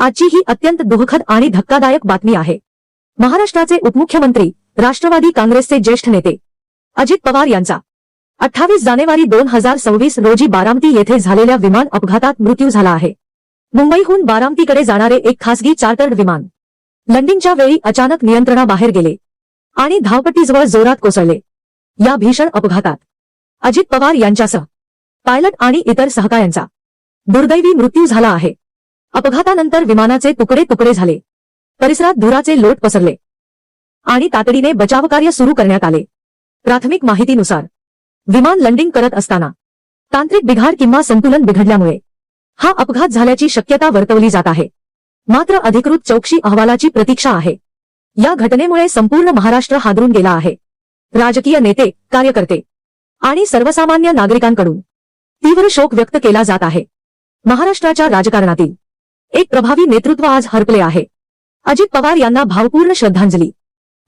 आजची ही अत्यंत दुःखद आणि धक्कादायक बातमी आहे। महाराष्ट्राचे उपमुख्यमंत्री, राष्ट्रवादी काँग्रेसचे ज्येष्ठ नेते अजित पवार यांचा 28 जानेवारी 2026 रोजी बारामती येथे झालेल्या विमान अपघातात मृत्यू झाला आहे। मुंबईहून बारामतीकडे जाणारे एक खासगी चार्टर्ड विमान लँडिंगच्या वेळी अचानक नियंत्रणाबाहेर गेले आणि धावपट्टीजवळ जोरात कोसळले। या भीषण अपघातात अजित पवार यांच्यासह पायलट आणि इतर सहकाऱ्यांचा दुर्दैवी मृत्यू झाला आहे। अपघातानंतर विमानाचे तुकडे तुकडे झाले, परिसरात धुराचे लोट पसरले आणि तातडीने बचावकार्य सुरू करण्यात आले। प्राथमिक माहितीनुसार विमान लँडिंग करत असताना तांत्रिक बिघाड किंवा संतुलन बिघडल्यामुळे हा अपघात झाल्याची शक्यता वर्तवली जात आहे, मात्र अधिकृत चौकशी अहवालाची प्रतीक्षा आहे। या घटनेमुळे संपूर्ण महाराष्ट्र हादरून गेला आहे। राजकीय नेते, कार्यकर्ते आणि सर्वसामान्य नागरिकांकडून तीव्र शोक व्यक्त केला जात आहे। महाराष्ट्राच्या राजकारणातील एक प्रभावी नेतृत्व आज हरपले आहे। अजित पवार यांना भावपूर्ण श्रद्धांजली।